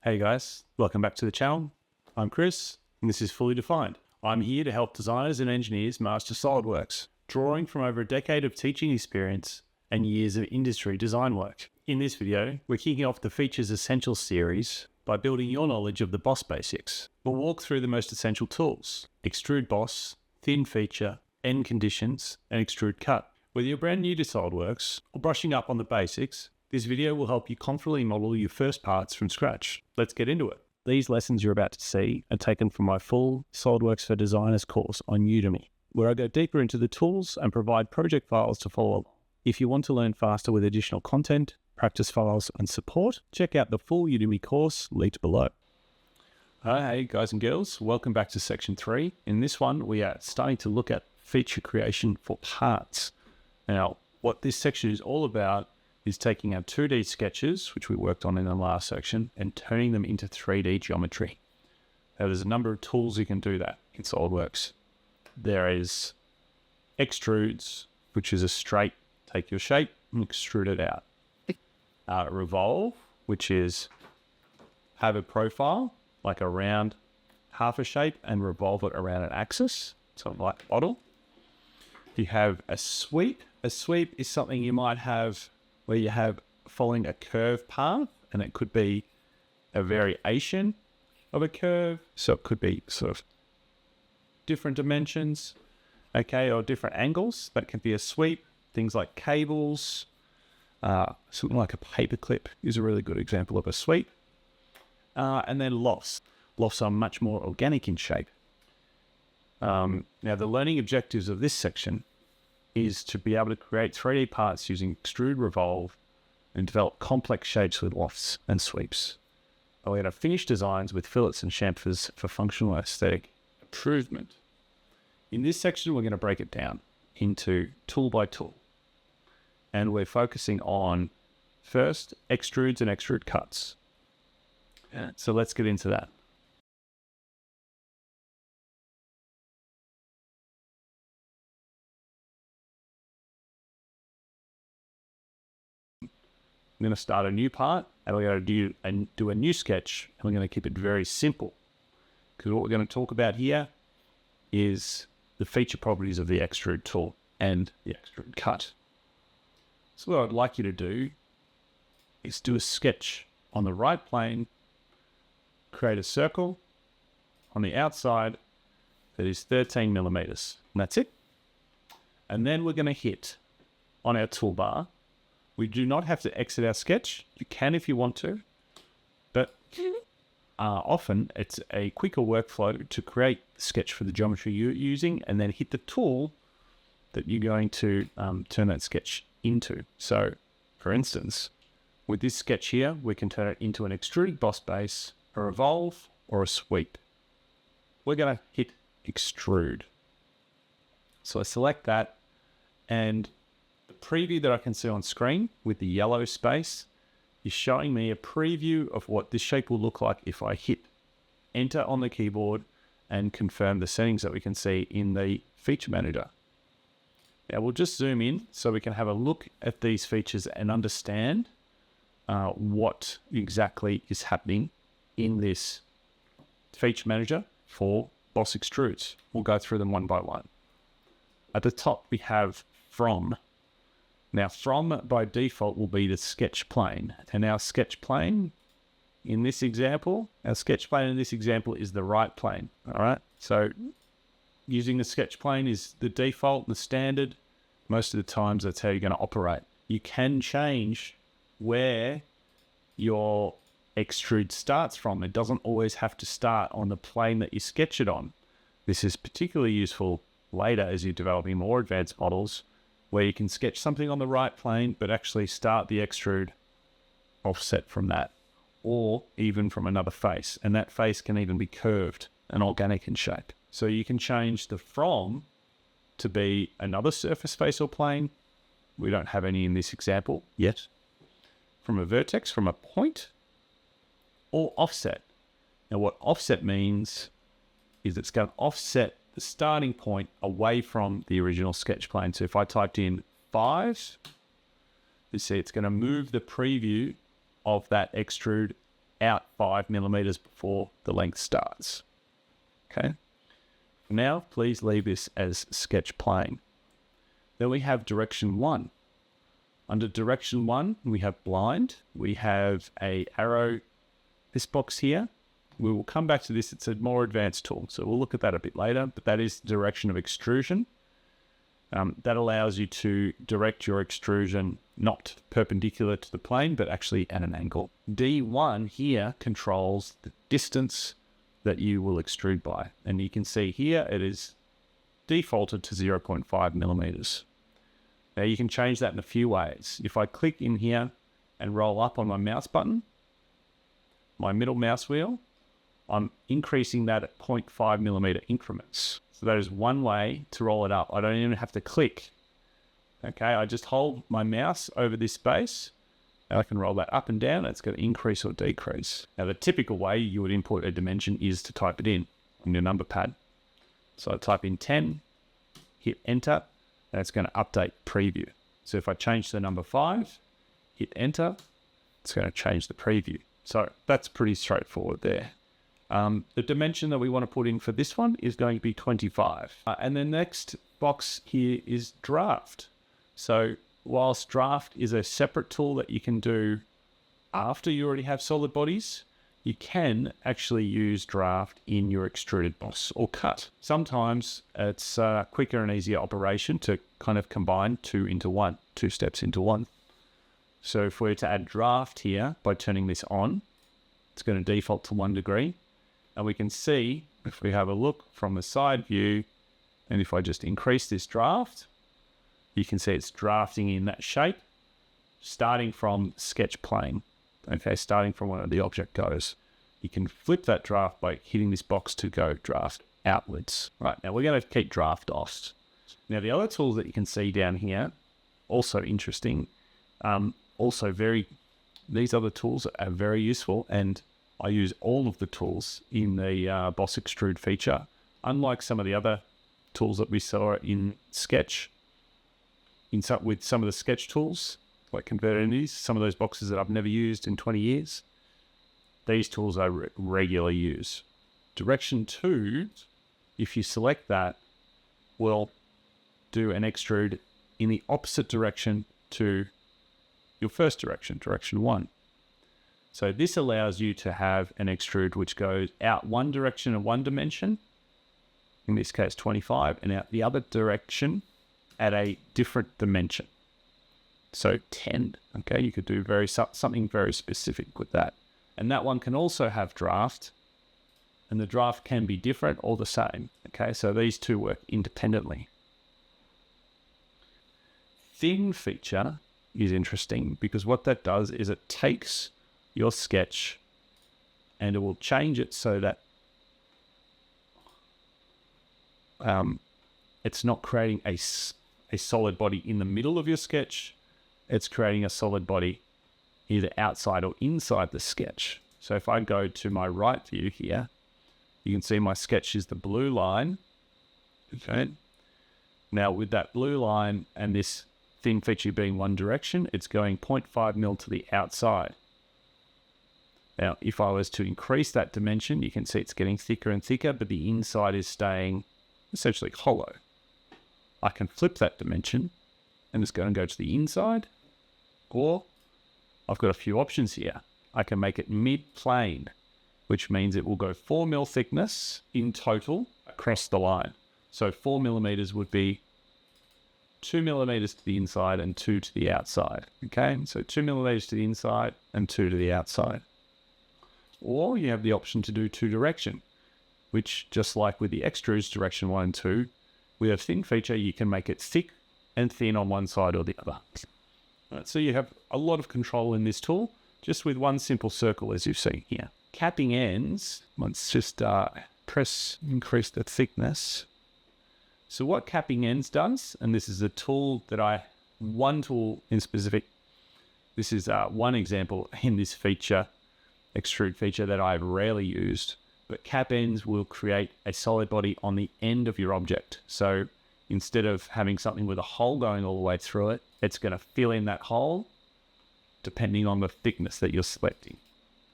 Hey guys, welcome back to the channel. I'm Chris, and this is Fully Defined. I'm here to help designers and engineers master SolidWorks, drawing from over a decade of teaching experience and years of industry design work. In this video, we're kicking off the Features Essentials series by building your knowledge of the Boss basics. We'll walk through the most essential tools: Extrude Boss, Thin Feature, End Conditions, and Extrude Cut. Whether you're brand new to SolidWorks or brushing up on the basics, this video will help you confidently model your first parts from scratch. Let's get into it. These lessons you're about to see are taken from my full SolidWorks for Designers course on Udemy, where I go deeper into the tools and provide project files to follow along. If you want to learn faster with additional content, practice files, and support, check out the full Udemy course linked below. Hey guys and girls, welcome back to section 3. In this one, we are starting to look at feature creation for parts. Now, what this section is all about is taking our 2D sketches, which we worked on in the last section, and turning them into 3D geometry. Now, there's a number of tools you can do that in SolidWorks. There is extrudes, which is a straight, take your shape and extrude it out. Revolve, which is have a profile, like a round half a shape, and revolve it around an axis, so like a model. You have a sweep. A sweep is something you might have where you have following a curve path, and it could be a variation of a curve. So it could be sort of different dimensions, okay, or different angles. That can be a sweep. Things like cables, something like a paperclip is a really good example of a sweep. And then lofts. Lofts are much more organic in shape. Now, the learning objectives of this section is to be able to create 3D parts using extrude, revolve, and develop complex shapes with lofts and sweeps. We're going to finish designs with fillets and chamfers for functional aesthetic improvement. In this section, we're going to break it down into tool by tool. And we're focusing on, first, extrudes and extrude cuts. So let's get into that. I'm going to start a new part, and we're going to do a new sketch, and we're going to keep it very simple. Because what we're going to talk about here is the feature properties of the extrude tool and the extrude cut. So what I'd like you to do is do a sketch on the right plane, create a circle on the outside that is 13 millimeters, and that's it. And then we're going to hit on our toolbar. We do not have to exit our sketch. You can if you want to, but often it's a quicker workflow to create the sketch for the geometry you're using and then hit the tool that you're going to turn that sketch into. So, for instance, with this sketch here, we can turn it into an extruded boss base, a revolve, or a sweep. We're going to hit extrude. So I select that, and the preview that I can see on screen with the yellow space is showing me a preview of what this shape will look like if I hit enter on the keyboard and confirm the settings that we can see in the feature manager. Now we'll just zoom in so we can have a look at these features and understand what exactly is happening in this feature manager for Boss Extrudes. We'll go through them one by one. At the top we have from. Now, from by default will be the sketch plane. And our sketch plane in this example, is the right plane. All right. So using the sketch plane is the default, the standard. Most of the times that's how you're going to operate. You can change where your extrude starts from. It doesn't always have to start on the plane that you sketch it on. This is particularly useful later as you're developing more advanced models, where you can sketch something on the right plane, but actually start the extrude offset from that, or even from another face. And that face can even be curved and organic in shape. So you can change the from to be another surface face or plane. We don't have any in this example yet. From a vertex, from a point, or offset. Now what offset means is it's going to offset the starting point away from the original sketch plane. So if I typed in 5, you see it's going to move the preview of that extrude out 5 millimeters before the length starts. Okay. Now, please leave this as sketch plane. Then we have direction 1. Under direction 1, we have blind. We have a arrow, this box here. We will come back to this. It's a more advanced tool, so we'll look at that a bit later, but that is the direction of extrusion. That allows you to direct your extrusion not perpendicular to the plane, but actually at an angle. D1 here controls the distance that you will extrude by. And you can see here it is defaulted to 0.5 millimeters. Now you can change that in a few ways. If I click in here and roll up on my mouse button, my middle mouse wheel, I'm increasing that at 0.5 millimeter increments. So that is one way to roll it up. I don't even have to click. Okay, I just hold my mouse over this space and I can roll that up and down. It's going to increase or decrease. Now the typical way you would input a dimension is to type it in on your number pad. So I type in 10, hit enter, and it's going to update preview. So if I change to the number 5, hit enter, it's going to change the preview. So that's pretty straightforward there. The dimension that we want to put in for this one is going to be 25. And the next box here is draft. So whilst draft is a separate tool that you can do after you already have solid bodies, you can actually use draft in your extruded boss or cut. Sometimes it's a quicker and easier operation to kind of combine two steps into one. So if we were to add draft here by turning this on, it's going to default to 1 degree. And we can see, if we have a look from the side view, and if I just increase this draft, you can see it's drafting in that shape, starting from sketch plane. Okay, starting from where the object goes. You can flip that draft by hitting this box to go draft outwards. Right, now we're going to keep draft off. Now the other tools that you can see down here, also interesting, these other tools are very useful, and I use all of the tools in the Boss Extrude feature. Unlike some of the other tools that we saw in Sketch, with some of the Sketch tools, like Convert Entities, some of those boxes that I've never used in 20 years, these tools I regularly use. Direction 2, if you select that, will do an extrude in the opposite direction to your first direction, direction 1. So this allows you to have an extrude which goes out one direction and one dimension, in this case 25, and out the other direction at a different dimension. So 10, okay, you could do something very specific with that. And that one can also have draft, and the draft can be different or the same, okay? So these two work independently. Thin feature is interesting because what that does is it takes your sketch and it will change it so that it's not creating a solid body in the middle of your sketch. It's creating a solid body either outside or inside the sketch. So if I go to my right view here, you can see my sketch is the blue line. Okay. Now with that blue line and this thin feature being one direction, it's going 0.5 mil to the outside. Now, if I was to increase that dimension, you can see it's getting thicker and thicker, but the inside is staying essentially hollow. I can flip that dimension and it's going to go to the inside, or I've got a few options here. I can make it mid-plane, which means it will go 4 mil thickness in total across the line. So 4 millimeters would be 2 millimeters to the inside and 2 to the outside. Okay, so 2 millimeters to the inside and 2 to the outside. Or you have the option to do 2 direction, which just like with the extrudes direction 1 and 2, with a thin feature, you can make it thick and thin on one side or the other. Right, so you have a lot of control in this tool, just with one simple circle as you've seen here. Capping ends, let's just increase the thickness. So what capping ends does, and this is a tool that one tool in specific, this is one example in this feature, extrude feature that I've rarely used, but cap ends will create a solid body on the end of your object. So instead of having something with a hole going all the way through it, it's going to fill in that hole depending on the thickness that you're selecting.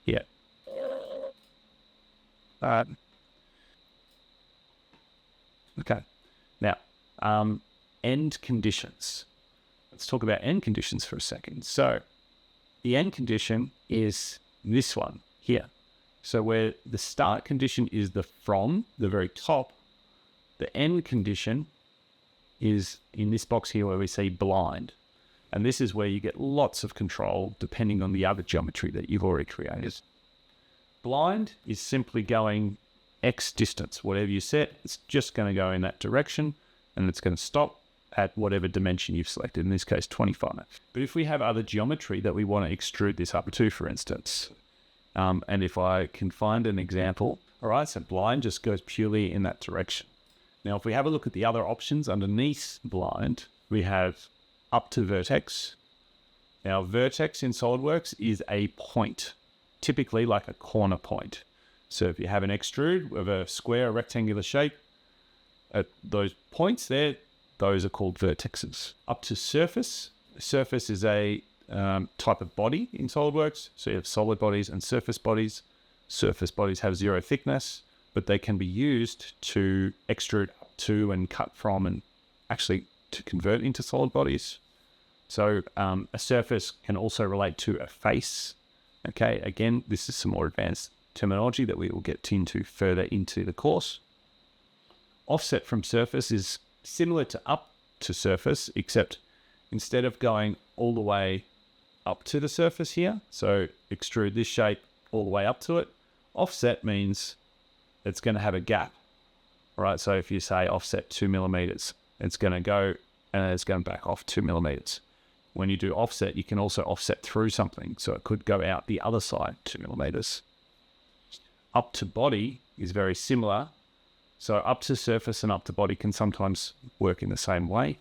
Here, Okay. Now, end conditions. Let's talk about end conditions for a second. So the end condition is this one here. So where the start condition is the from, the very top, the end condition is in this box here where we see blind. And this is where you get lots of control depending on the other geometry that you've already created. Blind is simply going X distance. Whatever you set, it's just going to go in that direction and it's going to stop at whatever dimension you've selected, in this case 25. But if we have other geometry that we want to extrude this up to, for instance, and if I can find an example, all right, so blind just goes purely in that direction. Now, if we have a look at the other options underneath blind, we have up to vertex. Now, vertex in SolidWorks is a point, typically like a corner point. So if you have an extrude with a square, rectangular shape, at those points there, those are called vertexes. Up to surface. Surface is a type of body in SolidWorks. So you have solid bodies and surface bodies. Surface bodies have zero thickness, but they can be used to extrude up to and cut from and actually to convert into solid bodies. So a surface can also relate to a face. Okay, again, this is some more advanced terminology that we will get into further into the course. Offset from surface is similar to up to surface, except instead of going all the way up to the surface here, so extrude this shape all the way up to it, offset means it's going to have a gap. All right, so if you say offset 2 millimeters, it's going to go and it's going back off 2 millimeters. When you do offset, you can also offset through something, so it could go out the other side 2 millimeters. Up to body is very similar. So up to surface and up to body can sometimes work in the same way.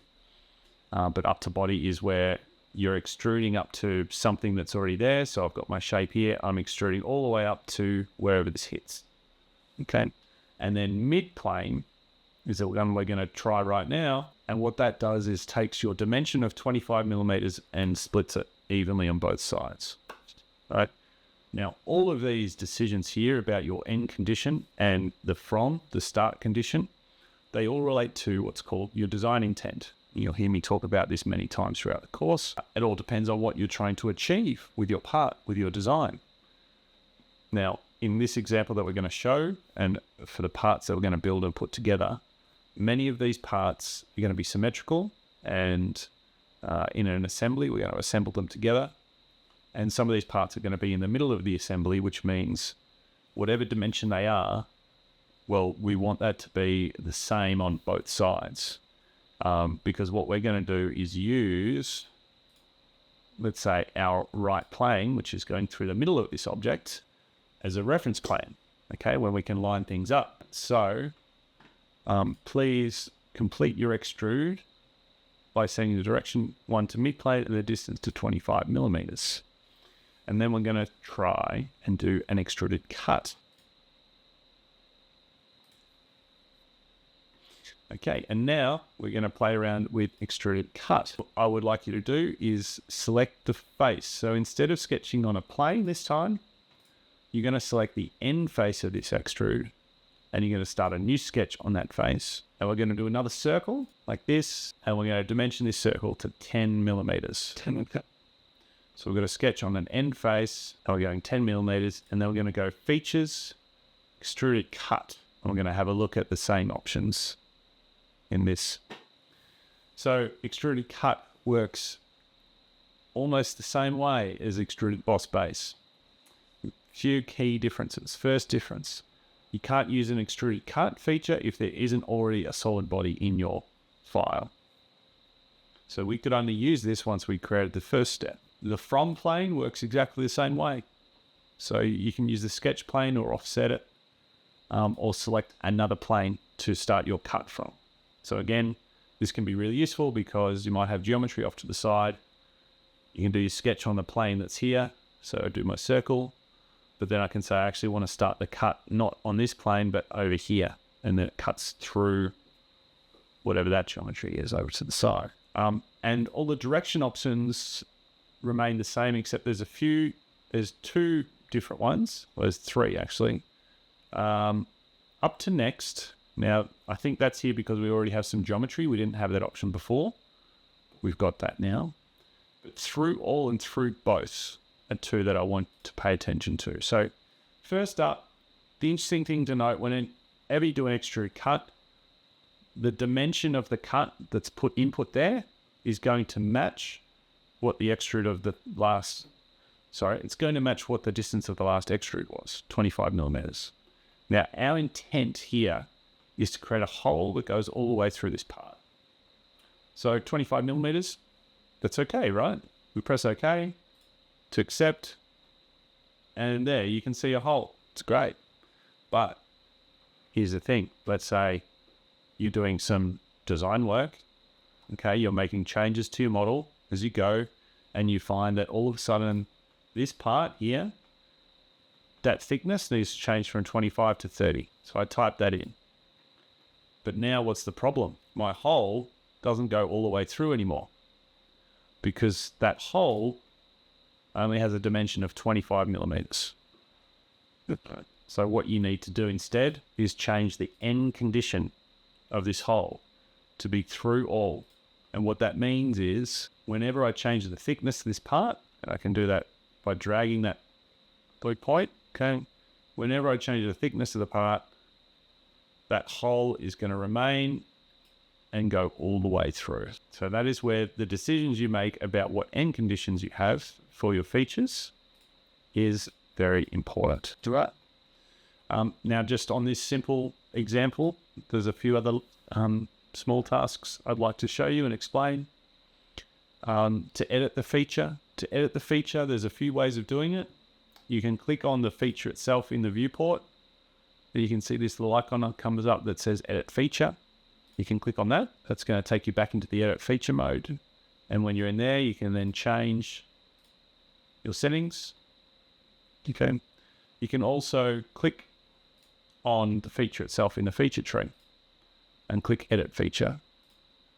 But up to body is where you're extruding up to something that's already there. So I've got my shape here. I'm extruding all the way up to wherever this hits. Okay. And then mid plane is the one we're going to try right now. And what that does is takes your dimension of 25 millimeters and splits it evenly on both sides. All right. Now, all of these decisions here about your end condition and the from, the start condition, they all relate to what's called your design intent. You'll hear me talk about this many times throughout the course. It all depends on what you're trying to achieve with your part, with your design. Now, in this example that we're going to show, and for the parts that we're going to build and put together, many of these parts are going to be symmetrical, and in an assembly, we're going to assemble them together. And some of these parts are going to be in the middle of the assembly, which means whatever dimension they are, well, we want that to be the same on both sides. Because what we're going to do is use, let's say, our right plane, which is going through the middle of this object, as a reference plane, okay, when we can line things up. So please complete your extrude by setting the direction 1 to mid plane and the distance to 25 millimeters. And then we're going to try and do an extruded cut. Okay, and now we're going to play around with extruded cut. What I would like you to do is select the face. So instead of sketching on a plane this time, you're going to select the end face of this extrude and you're going to start a new sketch on that face. And we're going to do another circle like this, and we're going to dimension this circle to 10 millimeters. So we're going to sketch on an end face, and we're going 10 millimeters, and then we're going to go features, extruded cut. And we're going to have a look at the same options in this. So extruded cut works almost the same way as extruded boss base. Few key differences. First difference, you can't use an extruded cut feature if there isn't already a solid body in your file. So we could only use this once we created the first step. The from plane works exactly the same way. So you can use the sketch plane or offset it, or select another plane to start your cut from. So again, this can be really useful because you might have geometry off to the side. You can do your sketch on the plane that's here. So I do my circle, but then I can say I actually want to start the cut not on this plane, but over here. And then it cuts through whatever that geometry is over to the side. And all the direction options remain the same, except there's two different ones. Well, there's three actually. Up to next. Now, I think that's here because we already have some geometry. We didn't have that option before. We've got that now. But through all and through both are two that I want to pay attention to. So first up, the interesting thing to note, whenever you do an extrude cut, the dimension of the cut that's input there is going to match what the extrude of the last, it's going to match what the distance of the last extrude was, 25 millimeters. Now, our intent here is to create a hole that goes all the way through this part. So 25 millimeters, that's okay, right? We press OK to accept, and there you can see a hole. It's great. But here's the thing. Let's say you're doing some design work. Okay, you're making changes to your model as you go, and you find that all of a sudden this part here, that thickness needs to change from 25 to 30. So I type that in. But now what's the problem? My hole doesn't go all the way through anymore because that hole only has a dimension of 25 millimeters. So what you need to do instead is change the end condition of this hole to be through all. And what that means is whenever I change the thickness of this part, and I can do that by dragging that blue point, okay? Whenever I change the thickness of the part, that hole is going to remain and go all the way through. So that is where the decisions you make about what end conditions you have for your features is very important. Right. Now, just on this simple example, there's a few other small tasks I'd like to show you and explain. To edit the feature. To edit the feature, there's a few ways of doing it. You can click on the feature itself in the viewport. And you can see this little icon comes up that says Edit Feature. You can click on that. That's going to take you back into the Edit Feature mode. And when you're in there, you can then change your settings. Okay. You can also click on the feature itself in the feature tree and click Edit Feature.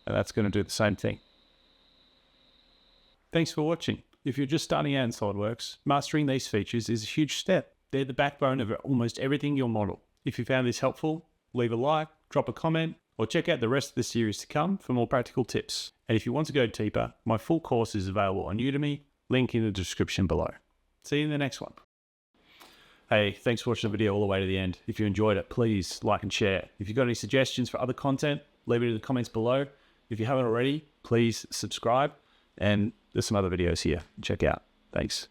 And that's going to do the same thing. Thanks for watching. If you're just starting out in SolidWorks, mastering these features is a huge step. They're the backbone of almost everything you'll model. If you found this helpful, leave a like, drop a comment, or check out the rest of the series to come for more practical tips. And if you want to go deeper, my full course is available on Udemy, link in the description below. See you in the next one. Hey, thanks for watching the video all the way to the end. If you enjoyed it, please like and share. If you've got any suggestions for other content, leave it in the comments below. If you haven't already, please subscribe. And there's some other videos here. Check out. Thanks.